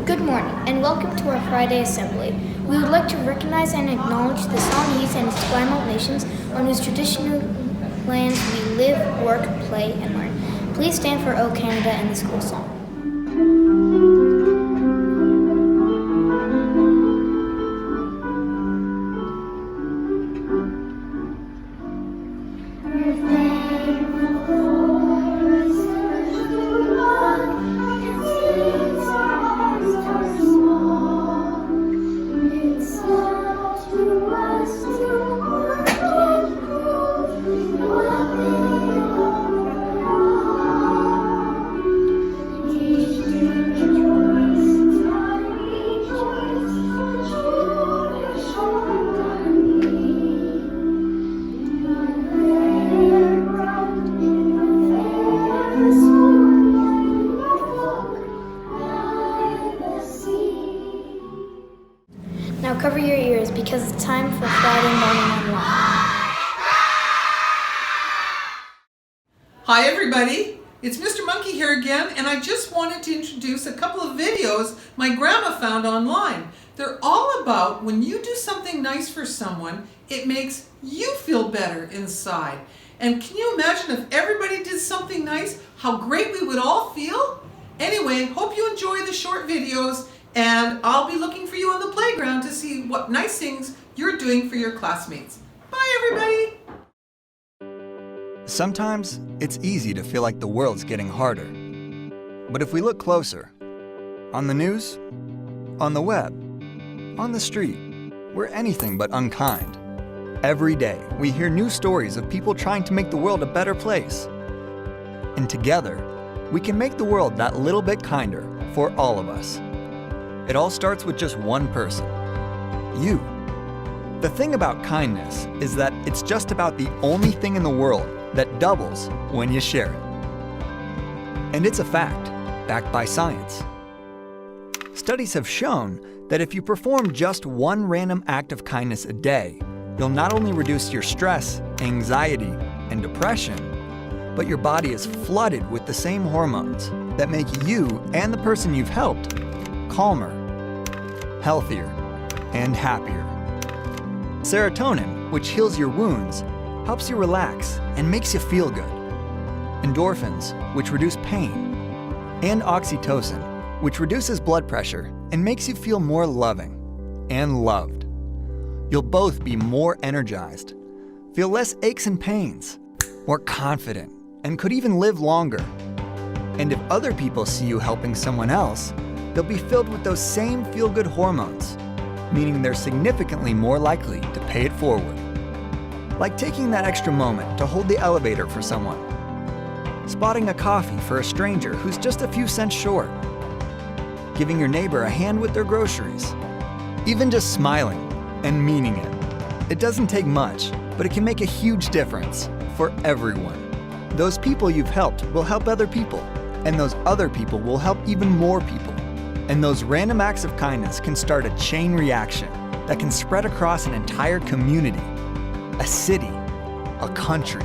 Good morning, and welcome to our Friday Assembly. We would like to recognize and acknowledge the Songhees and Esquimalt nations on whose traditional lands we live, work, play, and learn. Please stand for O Canada and the school song. Now cover your ears because it's time for Friday Morning Online. Hi everybody, it's Mr. Monkey here again, and I just wanted to introduce a couple of videos my grandma found online. They're all about when you do something nice for someone, it makes you feel better inside. And can you imagine if everybody did something nice, how great we would all feel? Anyway, hope you enjoy the short videos, and I'll be looking for you on the playground to see what nice things you're doing for your classmates. Bye everybody! Sometimes it's easy to feel like the world's getting harder. But if we look closer, on the news, on the web, on the street, we're anything but unkind. Every day, we hear new stories of people trying to make the world a better place. And together, we can make the world that little bit kinder for all of us. It all starts with just one person, you. The thing about kindness is that it's just about the only thing in the world that doubles when you share it. And it's a fact, backed by science. Studies have shown that if you perform just one random act of kindness a day, you'll not only reduce your stress, anxiety, and depression, but your body is flooded with the same hormones that make you and the person you've helped calmer, healthier, and happier. Serotonin, which heals your wounds, helps you relax and makes you feel good. Endorphins, which reduce pain. And oxytocin, which reduces blood pressure and makes you feel more loving and loved. You'll both be more energized, feel less aches and pains, more confident, and could even live longer. And if other people see you helping someone else, they'll be filled with those same feel-good hormones, meaning they're significantly more likely to pay it forward. Like taking that extra moment to hold the elevator for someone, spotting a coffee for a stranger who's just a few cents short, giving your neighbor a hand with their groceries, even just smiling and meaning it. It doesn't take much, but it can make a huge difference for everyone. Those people you've helped will help other people, and those other people will help even more people. And those random acts of kindness can start a chain reaction that can spread across an entire community, a city, a country,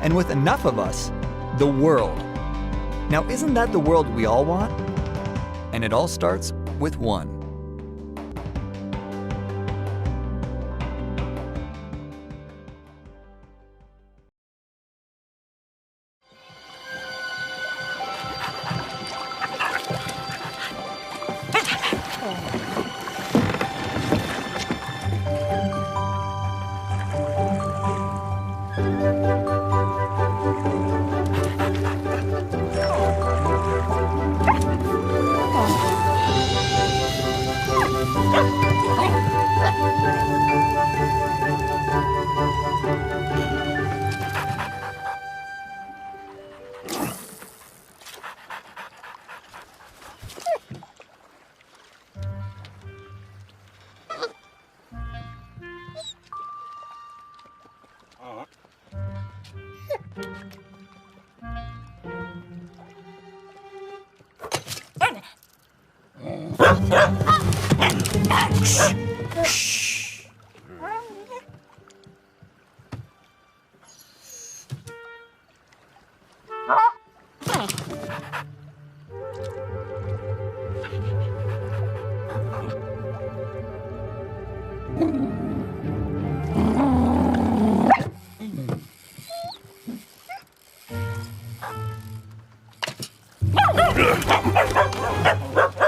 and with enough of us, the world. Now, isn't that the world we all want? And it all starts with one. Shh.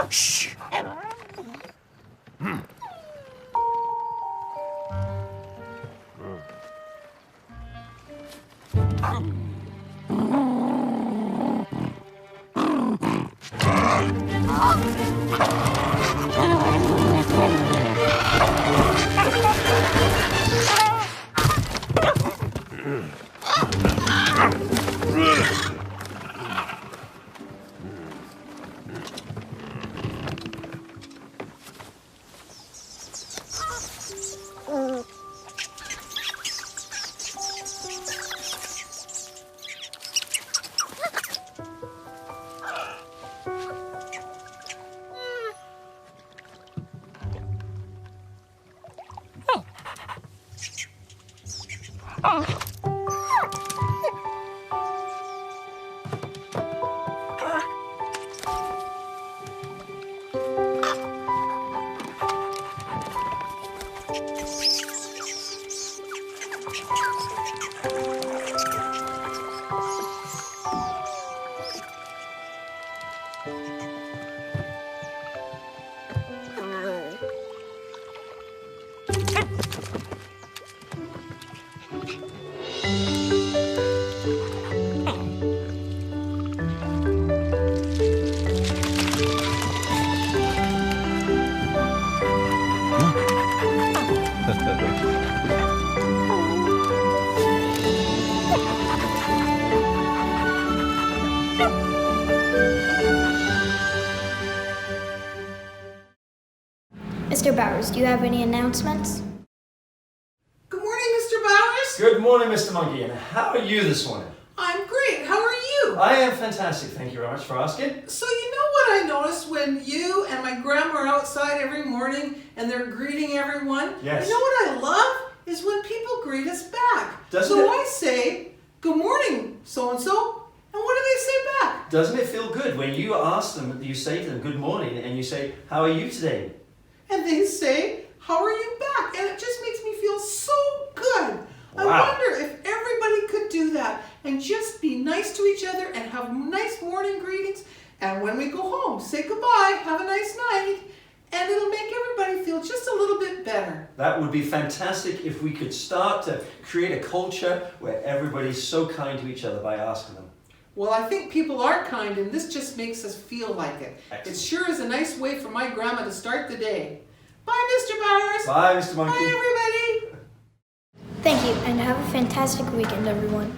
Shh. Mr. Bowers, do you have any announcements? Good morning, Mr. Bowers. Good morning, Mr. Monkey, and how are you this morning? I'm great. How are you? I am fantastic, thank you very much for asking. So you know what I noticed when you and my grandma are outside every morning and they're greeting everyone? Yes. You know what I love? Is when people greet us back. Doesn't so it? I say, good morning, so-and-so, and what do they say back? Doesn't it feel good when you ask them, you say to them, good morning, and you say, how are you today? And they say, how are you back? And it just makes me feel so good. I Wow. wonder if everybody could do that and just be nice to each other and have nice morning greetings. And when we go home, say goodbye, have a nice night, and it'll make everybody feel just a little bit better. That would be fantastic if we could start to create a culture where everybody's so kind to each other by asking them. Well, I think people are kind, and this just makes us feel like it. Excellent. It sure is a nice way for my grandma to start the day. Bye, Mr. Bowers. Bye, Mr. Monkey. Bye, everybody. Thank you, and have a fantastic weekend, everyone.